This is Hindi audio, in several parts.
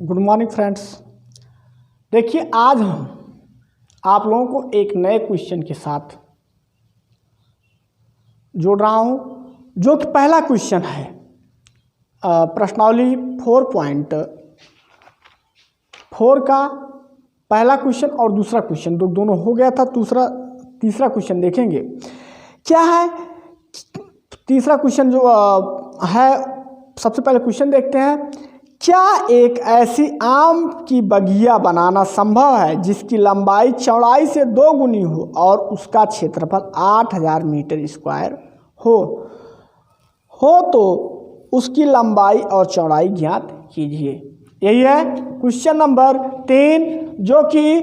Good morning friends. देखिए आज हम आप लोगों को एक नए क्वेश्चन के साथ जोड़ रहा हूं, जो कि पहला क्वेश्चन है प्रश्नावली 4.4 का पहला क्वेश्चन और दूसरा क्वेश्चन दोनों हो गया था। तीसरा क्वेश्चन देखेंगे क्या है। तीसरा क्वेश्चन जो है, सबसे पहले क्वेश्चन देखते हैं। क्या एक ऐसी आम की बगिया बनाना संभव है जिसकी लंबाई चौड़ाई से 2 गुनी हो और उसका क्षेत्रफल 8000 मीटर स्क्वायर हो तो उसकी लंबाई और चौड़ाई ज्ञात कीजिए। यही है क्वेश्चन नंबर 3, जो कि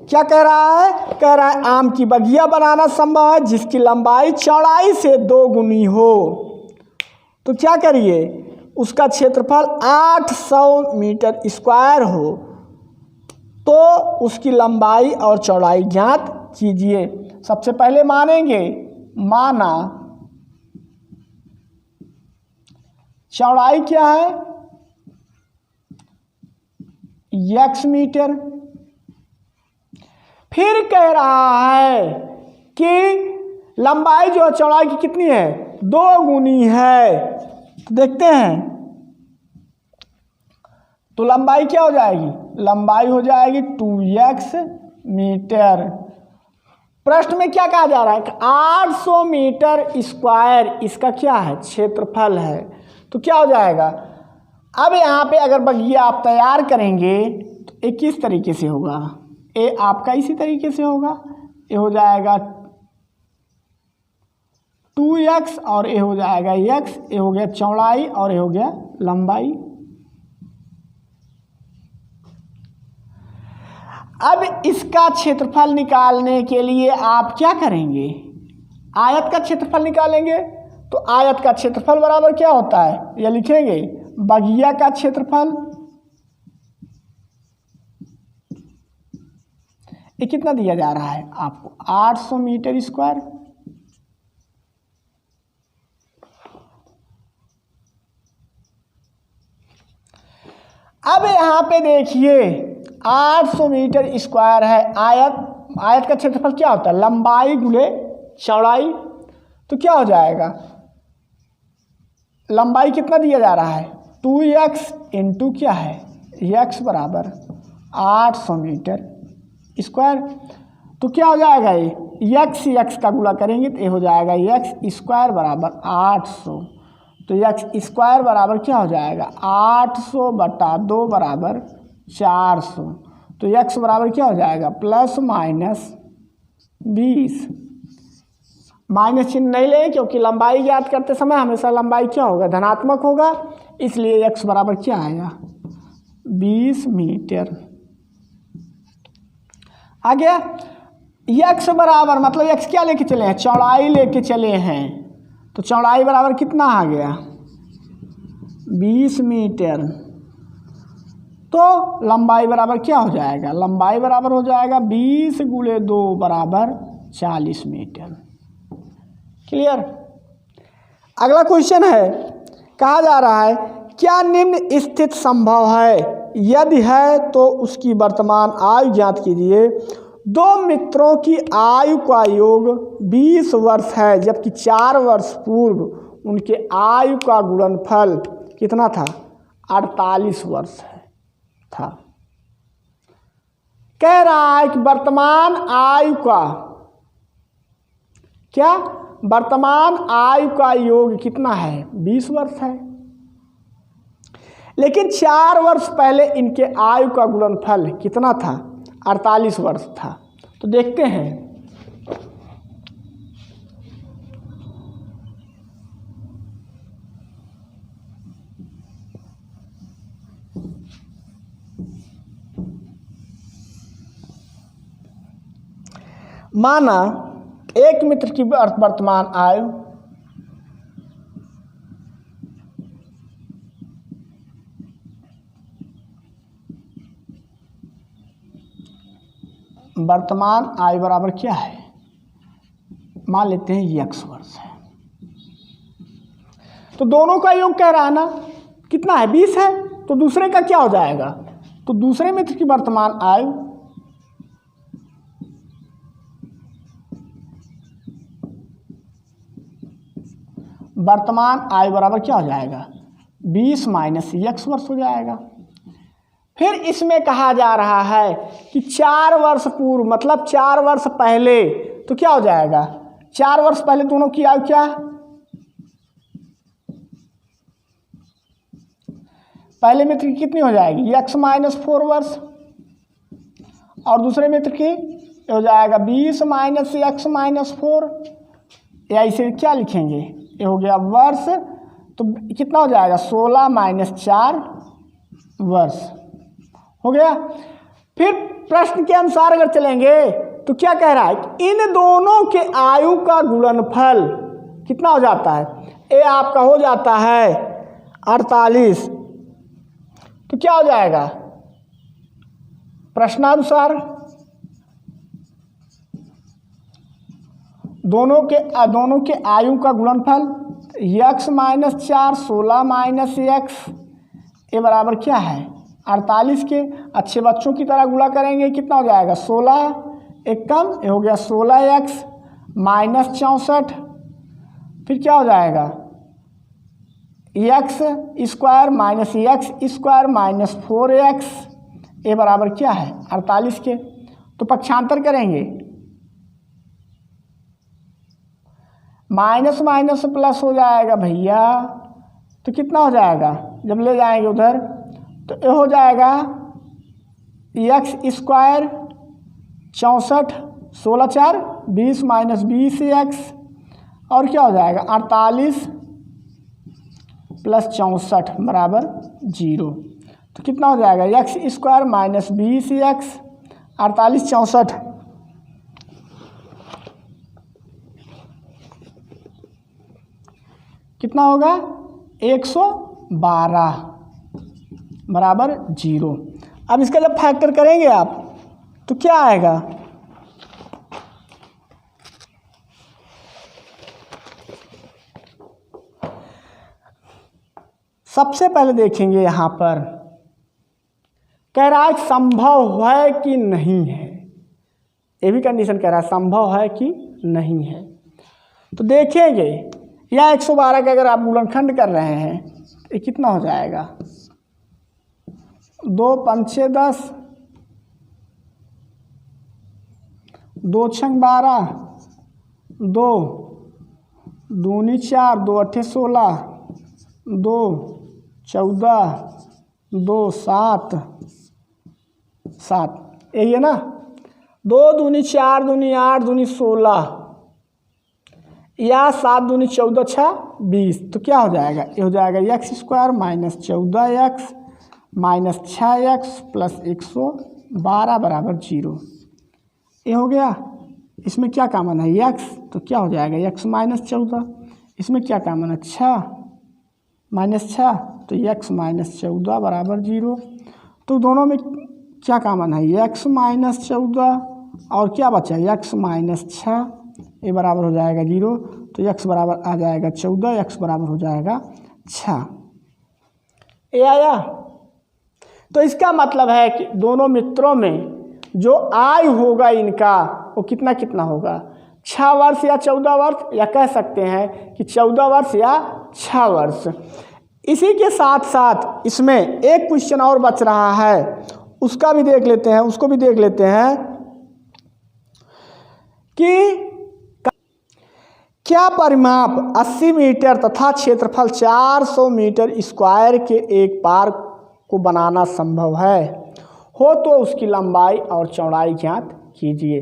क्या कह रहा है? कह रहा है आम की बगिया बनाना संभव है जिसकी लंबाई चौड़ाई से 2 गुनी हो। तो क्या करिए, उसका क्षेत्रफल 800 मीटर स्क्वायर हो तो उसकी लंबाई और चौड़ाई ज्ञात कीजिए। सबसे पहले माना चौड़ाई क्या है? x metre. फिर कह रहा है कि लंबाई जो चौड़ाई की कितनी है? 2 गुनी है। तो देखते हैं, तो लंबाई क्या हो जाएगी? लंबाई हो जाएगी 2x मीटर। प्रश्न में क्या कहा जा रहा है? 800 मीटर स्क्वायर इसका क्या है? क्षेत्रफल है। तो क्या हो जाएगा? अब यहाँ पे अगर बगिया आप तैयार करेंगे तो ये किस तरीके से होगा? ये आपका इसी तरीके से होगा। ये हो जाएगा 2x और ये हो जाएगा x। ये हो गया चौड़ाई और ये हो गया लंबाई। अब इसका क्षेत्रफल निकालने के लिए आप क्या करेंगे? आयत का क्षेत्रफल निकालेंगे। तो आयत का क्षेत्रफल बराबर क्या होता है? ये लिखेंगे बगिया का क्षेत्रफल। ये कितना दिया जा रहा है आपको? 800 मीटर स्क्वायर। अब यहाँ पे देखिए 800 मीटर स्क्वायर है। आयत का क्षेत्रफल क्या होता है? लंबाई गुणे चौड़ाई। तो क्या हो जाएगा? लंबाई कितना दिया जा रहा है? 2x इंटू क्या है? x बराबर 800 मीटर स्क्वायर। तो क्या हो जाएगा? ये x का गुणा करेंगे तो ये हो जाएगा x स्क्वायर बराबर 800। तो x स्क्वायर बराबर क्या हो जाएगा? 800 बटा 2 बराबर 400। तो x बराबर क्या हो जाएगा? Plus minus 20। माइनस चिन्ह नहीं लें क्योंकि लंबाई ज्ञात करते समय हमेशा लंबाई क्या होगा? धनात्मक होगा। इसलिए x बराबर क्या आएगा? 20 मीटर। आ गया। x बराबर मतलब x क्या लेके चले हैं? चौड़ाई लेके चले हैं। तो चौड़ाई बराबर कितना आ गया? 20 मीटर। तो लंबाई बराबर क्या हो जाएगा? लंबाई बराबर हो जाएगा 20 गुणे 2 बराबर 40 मीटर। क्लियर? अगला क्वेश्चन है, कहा जा रहा है क्या निम्न स्थिति संभव है? यदि है तो उसकी वर्तमान आयु ज्ञात कीजिए। 2 मित्रों की आयु का योग 20 वर्ष है जबकि 4 वर्ष पूर्व उनके आयु का गुणनफल कितना था? 48 वर्ष था। कह रहा है कि वर्तमान आयु का क्या? वर्तमान आयु का योग कितना है? 20 वर्ष है। लेकिन 4 वर्ष पहले इनके आयु का गुणनफल कितना था? 48 वर्ष था। तो देखते हैं, माना एक मित्र की वर्तमान आयु बराबर क्या है? मान लेते हैं x वर्ष है। तो दोनों का योग कह रहा है ना कितना है? 20 है। तो दूसरे का क्या हो जाएगा? तो दूसरे मित्र की वर्तमान आयु बराबर क्या हो जाएगा, 20 माइनस x वर्ष हो जाएगा। फिर इसमें कहा जा रहा है कि 4 वर्ष पूर्व, मतलब 4 वर्ष पहले, तो क्या हो जाएगा, 4 वर्ष पहले दोनों की आयु क्या, पहले मित्र की कितनी हो जाएगी, x माइनस 4 वर्ष, और दूसरे मित्र की हो जाएगा 20 माइनस x माइनस 4, या इसे क्या लिखेंगे, ये हो गया वर्ष, तो कितना हो जाएगा 16 माइनस 4 वर्ष हो गया। फिर प्रश्न के अनुसार अगर चलेंगे तो क्या कह रहा है कि इन दोनों के आयु का गुणनफल कितना हो जाता है, ये आपका हो जाता है 48, तो क्या हो जाएगा प्रश्नानुसार दोनों के आयु का गुणनफल x माइनस 4 16 माइनस x, ये बराबर क्या है 48 के। अच्छे बच्चों की तरह गुणा करेंगे, कितना हो जाएगा 16 एक कम, ये हो गया 16x माइनस 64, फिर क्या हो जाएगा x square minus x square minus 4x, ये बराबर क्या है 48 के। तो पक्षांतर करेंगे, माइनस माइनस प्लस हो जाएगा भैया, तो कितना हो जाएगा जब ले जाएंगे उधर, तो ये हो जाएगा x स्क्वायर 64 16 4 20 माइनस 20x, और क्या हो जाएगा 48 प्लस 64 बराबर 0, तो कितना हो जाएगा x स्क्वायर माइनस 20x 48 64, कितना होगा 112 बराबर 0। अब इसका जब फैक्टर करेंगे आप तो क्या आएगा, सबसे पहले देखेंगे यहाँ पर कह रहा है संभव है कि नहीं है, ये भी कंडीशन कह रहा है संभव है कि नहीं है। तो देखेंगे या 112 का अगर आप गुणनखंड कर रहे हैं तो ये कितना हो जाएगा 2 पंचे 10 2 छंग 12 2 दूनी 4 2 अट्ठे 16 2 14 2 7 7, यही है ना, 2 दूनी 4 दूनी 8 दूनी 16 या 7 दूनी 14 6 20, तो क्या हो जाएगा, ये हो जाएगा x square minus 14x minus 6x plus 112 बराबर 0, ये हो गया। इसमें क्या कॉमन है x, तो क्या हो जाएगा x माइनस 14, इसमें क्या कॉमन है 6 माइनस 6, तो x माइनस 14 बराबर 0। तो दोनों में क्या कॉमन है x माइनस 14 और क्या बचा x माइनस 6, ये बराबर हो जाएगा 0, तो x बराबर आ जाएगा 14, x बराबर हो जाएगा 6, ये आया। तो इसका मतलब है कि दोनों मित्रों में जो आयु होगा इनका वो कितना कितना होगा 6 वर्ष या 14 वर्ष, या कह सकते हैं कि 14 वर्ष या 6 वर्ष। इसी के साथ साथ इसमें एक क्वेश्चन और बच रहा है, उसका भी देख लेते हैं, उसको भी देख लेते हैं कि क्या परिमाप 80 मीटर तथा क्षेत्रफल 400 मीटर स्क्वायर के एक पार्क को बनाना संभव है, हो तो उसकी लंबाई और चौड़ाई ज्ञात कीजिए।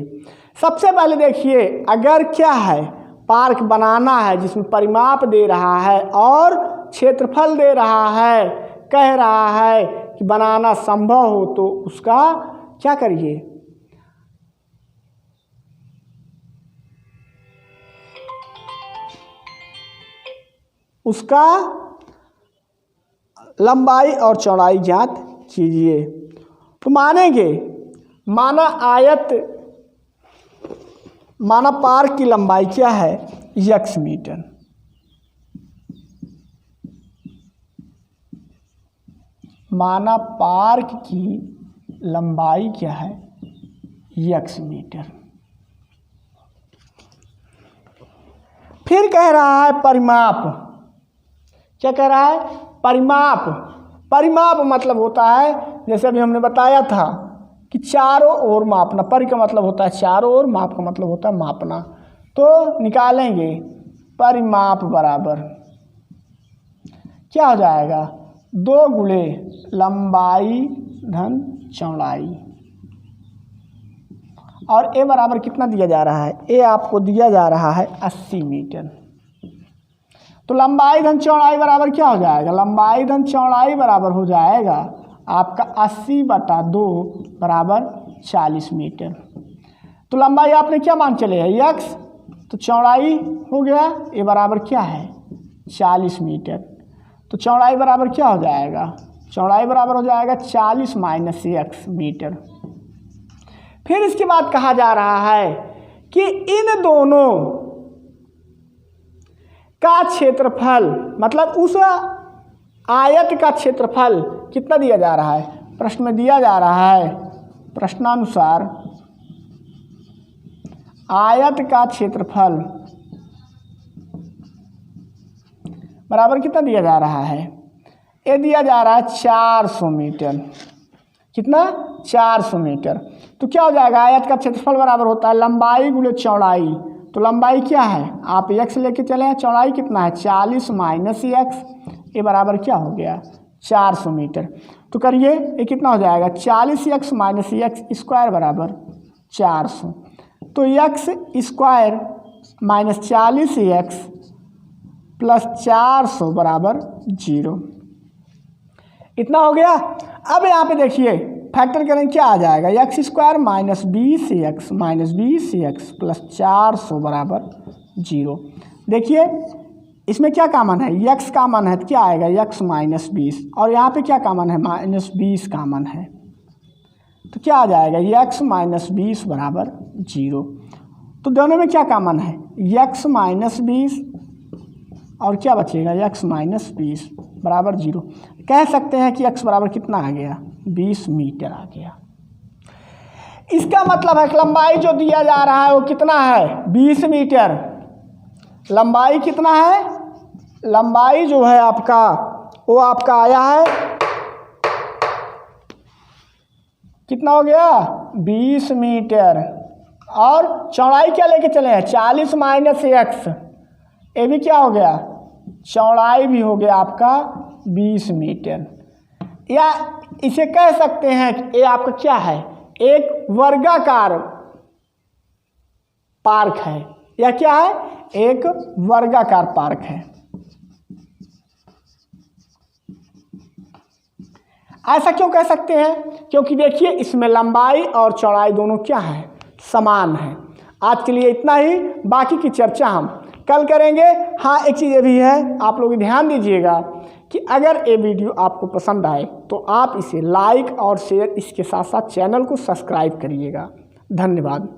सबसे पहले देखिए, अगर क्या है पार्क बनाना है जिसमें परिमाप दे रहा है और क्षेत्रफल दे रहा है, कह रहा है कि बनाना संभव हो, तो उसका क्या करिए, उसका लंबाई और चौड़ाई ज्ञात कीजिए। तो मानेंगे, माना पार्क की लंबाई क्या है x मीटर, माना पार्क की लंबाई क्या है, x मीटर। फिर कह रहा है परिमाप। क्या कह रहा है, परिमाप। परिमाप मतलब होता है, जैसे अभी हमने बताया था कि चारों ओर मापना। परि का मतलब होता है चारों ओर, माप का मतलब होता है मापना। तो निकालेंगे परिमाप बराबर क्या हो जाएगा, 2 गुणे लंबाई धन चौड़ाई। और ए बराबर कितना दिया जा रहा है, ए आपको दिया जा रहा है 80 मीटर। तो लंबाई धन चौड़ाई बराबर क्या हो जाएगा, लंबाई धन चौड़ाई बराबर हो जाएगा आपका 80/2 बराबर 40 मीटर। तो लंबाई आपने क्या मान चले है, x, तो चौड़ाई हो गया ये बराबर क्या है 40 मीटर। तो चौड़ाई बराबर क्या हो जाएगा, चौड़ाई बराबर हो जाएगा 40 - x मीटर। फिर इसके बाद कहा जा रहा है कि इन दोनों का क्षेत्रफल, मतलब उस आयत का क्षेत्रफल कितना दिया जा रहा है, प्रश्न में दिया जा रहा है प्रश्नानुसार आयत का क्षेत्रफल बराबर कितना दिया जा रहा है, ये दिया जा रहा है 400 मीटर। कितना, 400 मीटर। तो क्या हो जाएगा, आयत का क्षेत्रफल बराबर होता है लंबाई गुणे चौड़ाई। तो लंबाई क्या है, आप x लेके चले हैं, चौड़ाई कितना है 40 - x, ये बराबर क्या हो गया 400 मीटर। तो करिए ये कितना हो जाएगा 40x - x स्क्वायर बराबर 400। तो x स्क्वायर - 40x प्लस 400 बराबर 0, इतना हो गया। अब यहाँ पे देखिए फैक्टर करें क्या आ जाएगा, x स्क्वायर - 20x प्लस 400 बराबर 0। देखिए इसमें क्या कॉमन है, x कॉमन है तो क्या आएगा x - 20, और यहाँ पे क्या कॉमन है -20 कॉमन है, तो क्या आ जाएगा x - 20 बराबर 0। तो दोनों में क्या कॉमन है, x - 20 और क्या बचेगा x - 20 बराबर 0। कह सकते हैं कि x बराबर कितना आ गया 20 मीटर आ गया। इसका मतलब है कि लंबाई जो दिया जा रहा है वो कितना है 20 मीटर। लंबाई कितना है, लंबाई जो है आपका वो आपका आया है कितना हो गया 20 मीटर। और चौड़ाई क्या लेके चले हैं 40 - x, ये भी क्या हो गया चौड़ाई भी हो गया आपका 20 मीटर। या इसे कह सकते हैं कि ये आपका क्या है, एक वर्गाकार पार्क है, या क्या है एक वर्गाकार पार्क है। ऐसा क्यों कह सकते हैं, क्योंकि देखिए इसमें लंबाई और चौड़ाई दोनों क्या है समान है। आज के लिए इतना ही, बाकी की चर्चा हम कल करेंगे। हाँ एक चीज़ ये भी है, आप लोग ध्यान दीजिएगा कि अगर ये वीडियो आपको पसंद आए तो आप इसे लाइक और शेयर, इसके साथ साथ चैनल को सब्सक्राइब करिएगा। धन्यवाद।